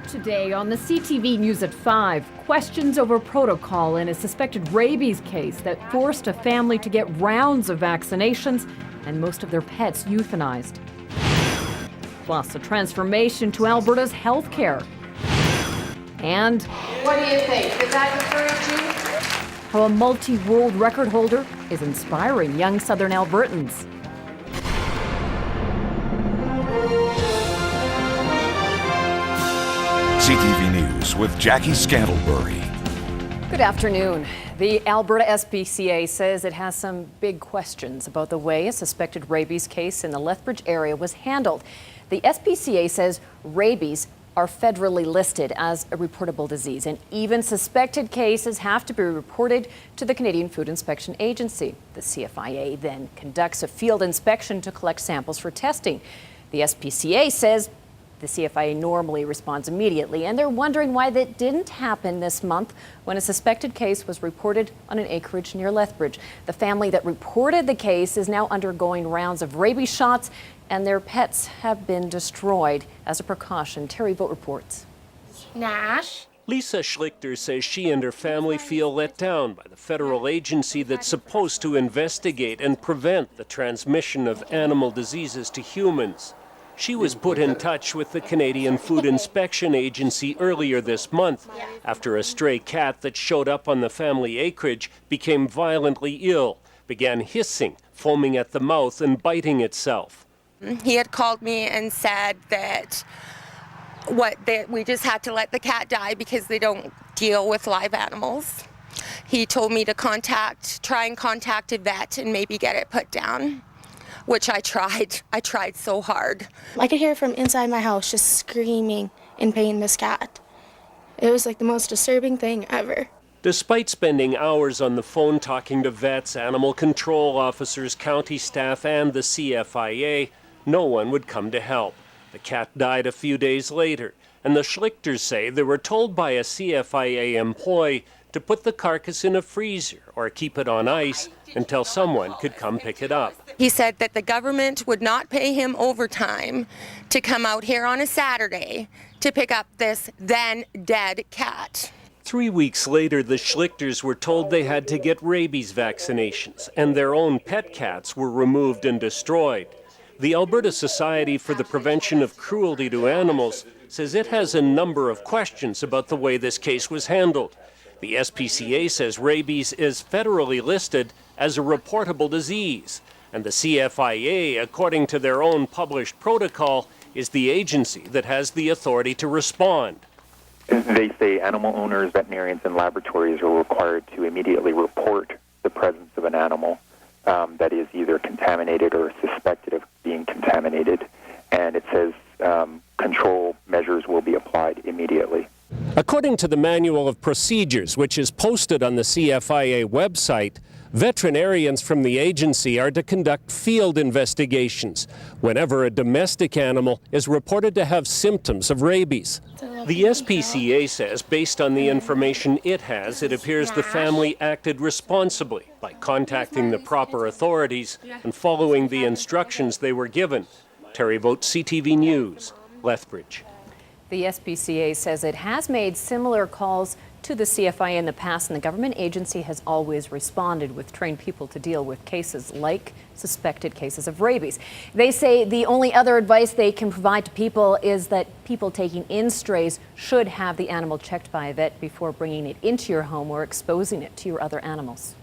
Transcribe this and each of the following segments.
Today on the CTV News at 5, questions over protocol in a suspected rabies case that forced a family to get rounds of vaccinations and most of their pets euthanized. Plus, a transformation to Alberta's healthcare. And what do you think? Does that encourage you? How a multi-world record holder is inspiring young Southern Albertans. CTV News with Jackie Scantlebury. Good afternoon. The Alberta SPCA says it has some big questions about the way a suspected rabies case in the Lethbridge area was handled. The SPCA says rabies are federally listed as a reportable disease, and even suspected cases have to be reported to the Canadian Food Inspection Agency. The CFIA then conducts a field inspection to collect samples for testing. The SPCA says the CFIA normally responds immediately, and they're wondering why that didn't happen this month when a suspected case was reported on an acreage near Lethbridge. The family that reported the case is now undergoing rounds of rabies shots, and their pets have been destroyed as a precaution. Terry Vogt reports. Nash. Lisa Schlichter says she and her family feel let down by the federal agency that's supposed to investigate and prevent the transmission of animal diseases to humans. She was put in touch with the Canadian Food Inspection Agency earlier this month after a stray cat that showed up on the family acreage became violently ill, began hissing, foaming at the mouth, and biting itself. He had called me and said that we just had to let the cat die because they don't deal with live animals. He told me to try and contact a vet and maybe get it put down, which I tried. I tried so hard. I could hear from inside my house just screaming in pain, this cat. It was like the most disturbing thing ever. Despite spending hours on the phone talking to vets, animal control officers, county staff, and the CFIA, no one would come to help. The cat died a few days later, and the Schlichters say they were told by a CFIA employee to put the carcass in a freezer or keep it on ice until someone could come pick it up. He said that the government would not pay him overtime to come out here on a Saturday to pick up this then dead cat. 3 weeks later, the Schlichters were told they had to get rabies vaccinations, and their own pet cats were removed and destroyed. The Alberta Society for the Prevention of Cruelty to Animals says it has a number of questions about the way this case was handled. The SPCA says rabies is federally listed as a reportable disease, and the CFIA, according to their own published protocol, is the agency that has the authority to respond. They say animal owners, veterinarians, and laboratories are required to immediately report the presence of an animal that is either contaminated or suspected of being contaminated, and it says control measures will be applied immediately. According to the Manual of Procedures, which is posted on the CFIA website, veterinarians from the agency are to conduct field investigations whenever a domestic animal is reported to have symptoms of rabies. The SPCA says, based on the information it has, it appears the family acted responsibly by contacting the proper authorities and following the instructions they were given. Terry Vogt, CTV News, Lethbridge. The SPCA says it has made similar calls to the CFIA in the past, and the government agency has always responded with trained people to deal with cases like suspected cases of rabies. They say the only other advice they can provide to people is that people taking in strays should have the animal checked by a vet before bringing it into your home or exposing it to your other animals.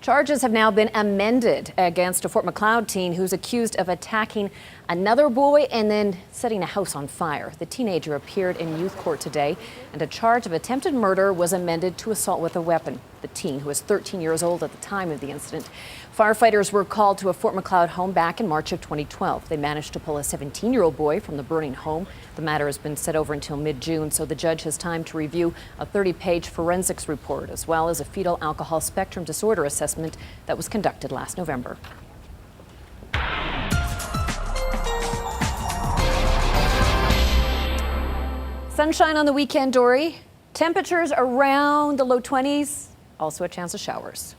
Charges have now been amended against a Fort Macleod teen who's accused of attacking another boy and then setting a house on fire. The teenager appeared in youth court today, and a charge of attempted murder was amended to assault with a weapon. The teen, who was 13 years old at the time of the incident. Firefighters were called to a Fort Macleod home back in March of 2012. They managed to pull a 17-year-old boy from the burning home. The matter has been set over until mid-June, so the judge has time to review a 30-page forensics report, as well as a fetal alcohol spectrum disorder assessment that was conducted last November. Sunshine on the weekend, Dory. Temperatures around the low 20s, also a chance of showers.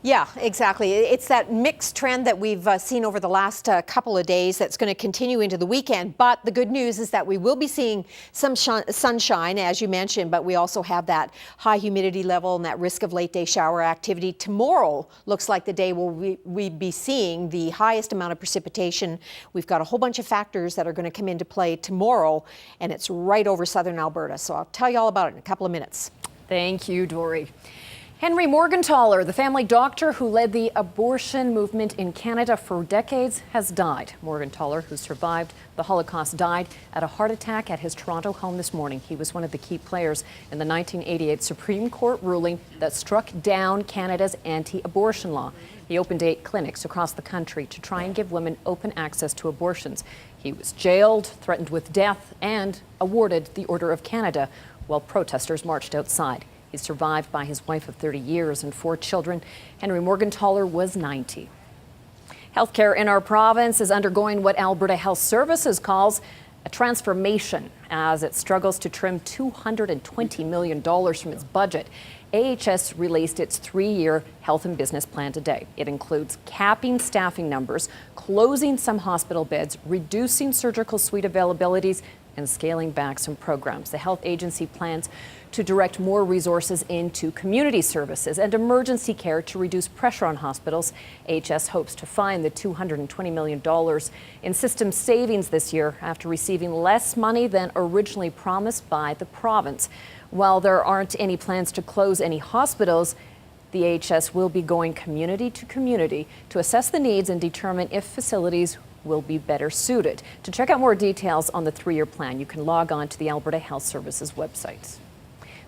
Yeah, exactly. It's that mixed trend that we've seen over the last couple of days that's going to continue into the weekend. But the good news is that we will be seeing some sunshine, as you mentioned, but we also have that high humidity level and that risk of late day shower activity. Tomorrow looks like the day where we be seeing the highest amount of precipitation. We've got a whole bunch of factors that are going to come into play tomorrow, and it's right over southern Alberta. So I'll tell you all about it in a couple of minutes. Thank you, Dory. Henry Morgentaler, the family doctor who led the abortion movement in Canada for decades, has died. Morgentaler, who survived the Holocaust, died at a heart attack at his Toronto home this morning. He was one of the key players in the 1988 Supreme Court ruling that struck down Canada's anti-abortion law. He opened 8 clinics across the country to try and give women open access to abortions. He was jailed, threatened with death, and awarded the Order of Canada while protesters marched outside. He's survived by his wife of 30 years and 4 children. Henry Morgentaler was 90. Healthcare in our province is undergoing what Alberta Health Services calls a transformation as it struggles to trim $220 million from its budget. AHS released its 3-year health and business plan today. It includes capping staffing numbers, closing some hospital beds, reducing surgical suite availabilities, and scaling back some programs. The health agency plans to direct more resources into community services and emergency care to reduce pressure on hospitals. AHS hopes to find the $220 million in system savings this year after receiving less money than originally promised by the province. While there aren't any plans to close any hospitals, the AHS will be going community to community to assess the needs and determine if facilities will be better suited. To check out more details on the 3-year plan, you can log on to the Alberta Health Services website.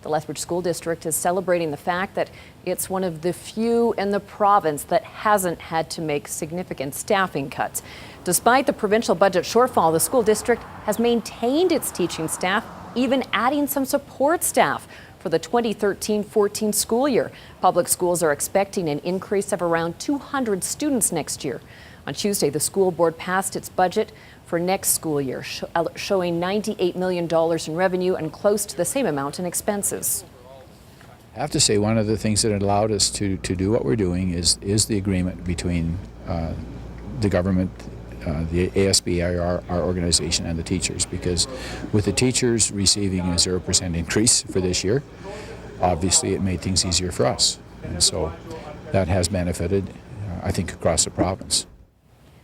The Lethbridge School District is celebrating the fact that it's one of the few in the province that hasn't had to make significant staffing cuts. Despite the provincial budget shortfall, the school district has maintained its teaching staff, even adding some support staff for the 2013-14 school year. Public schools are expecting an increase of around 200 students next year. On Tuesday, the school board passed its budget for next school year, showing $98 million in revenue and close to the same amount in expenses. I have to say one of the things that allowed us to do what we're doing is the agreement between the government, the ASB, our organization, and the teachers, because with the teachers receiving a 0% increase for this year, obviously it made things easier for us. And so that has benefited, I think, across the province.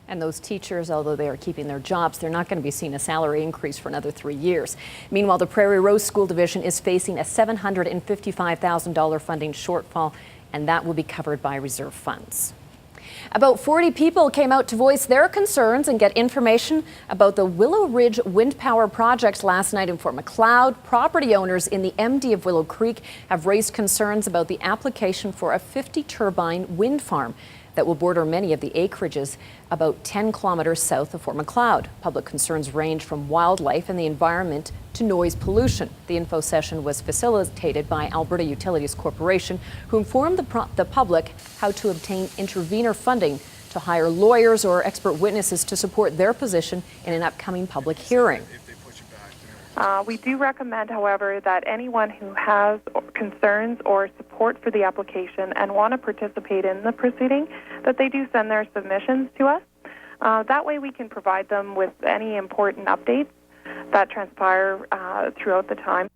And those teachers, although they are keeping their jobs, they're not going to be seeing a salary increase for another 3 years. Meanwhile, the Prairie Rose School Division is facing a $755,000 funding shortfall, and that will be covered by reserve funds. About 40 people came out to voice their concerns and get information about the Willow Ridge Wind Power Project last night in Fort Macleod. Property owners in the MD of Willow Creek have raised concerns about the application for a 50-turbine wind farm that will border many of the acreages about 10 kilometers south of Fort Macleod. Public concerns range from wildlife and the environment to noise pollution. The info session was facilitated by Alberta Utilities Corporation, who informed the public how to obtain intervenor funding to hire lawyers or expert witnesses to support their position in an upcoming public hearing. We do recommend, however, that anyone who has concerns or support for the application and want to participate in the proceeding, that they do send their submissions to us. That way we can provide them with any important updates that transpire throughout the time.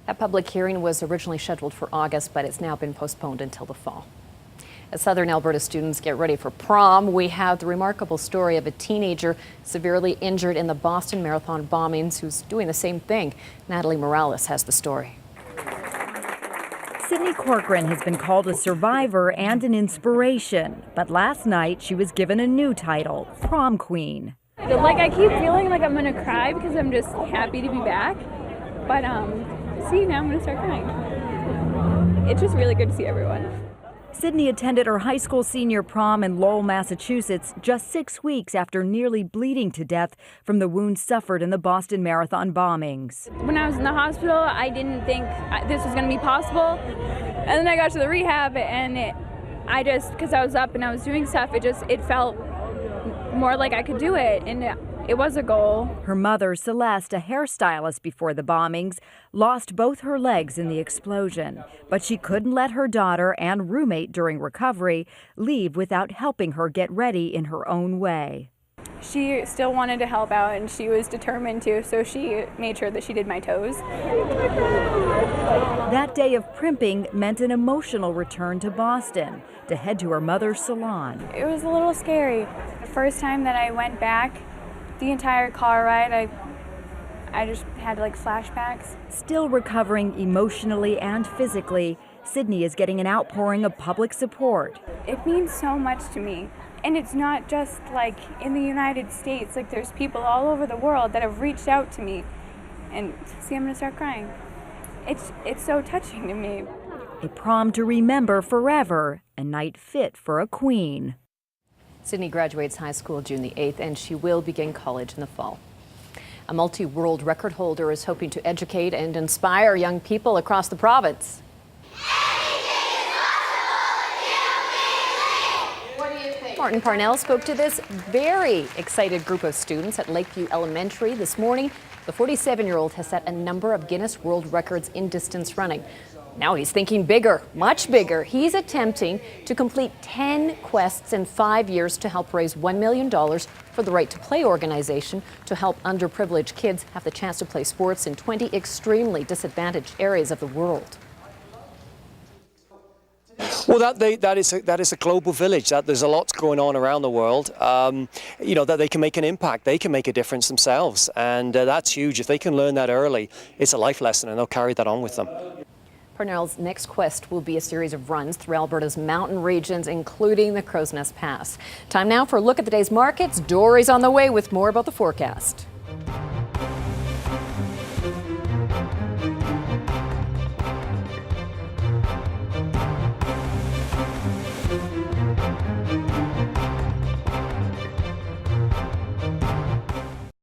That public hearing was originally scheduled for August, but it's now been postponed until the fall. As Southern Alberta students get ready for prom, we have the remarkable story of a teenager severely injured in the Boston Marathon bombings who's doing the same thing. Natalie Morales has the story. Sydney Corcoran has been called a survivor and an inspiration, but last night she was given a new title, Prom Queen. I keep feeling like I'm gonna cry because I'm just happy to be back, but see, now I'm gonna start crying. It's just really good to see everyone. Sydney attended her high school senior prom in Lowell, Massachusetts, just 6 weeks after nearly bleeding to death from the wounds suffered in the Boston Marathon bombings. When I was in the hospital, I didn't think this was going to be possible. And then I got to the rehab, and because I was up and I was doing stuff, it felt more like I could do it, and it was a goal. Her mother, Celeste, a hairstylist before the bombings, lost both her legs in the explosion. But she couldn't let her daughter and roommate during recovery leave without helping her get ready in her own way. She still wanted to help out, and she was determined to, so she made sure that she did my toes. That day of primping meant an emotional return to Boston to head to her mother's salon. It was a little scary. The first time that I went back, the entire car ride, I just had like flashbacks. Still recovering emotionally and physically, Sydney is getting an outpouring of public support. It means so much to me. And it's not just like in the United States, like there's people all over the world that have reached out to me. And see, I'm gonna start crying. It's so touching to me. A prom to remember forever, a night fit for a queen. Sydney graduates high school June the 8th, and she will begin college in the fall. A multi-world record holder is hoping to educate and inspire young people across the province. Martin Parnell spoke to this very excited group of students at Lakeview Elementary this morning. The 47-year-old has set a number of Guinness World Records in distance running. Now he's thinking bigger, much bigger. He's attempting to complete 10 quests in 5 years to help raise $1 million for the Right to Play organization to help underprivileged kids have the chance to play sports in 20 extremely disadvantaged areas of the world. Well, that is a global village. That there's a lot going on around the world. You know, that they can make an impact. They can make a difference themselves, and that's huge. If they can learn that early, it's a life lesson, and they'll carry that on with them. Parnell's next quest will be a series of runs through Alberta's mountain regions, including the Crow's Nest Pass. Time now for a look at the day's markets. Dory's on the way with more about the forecast.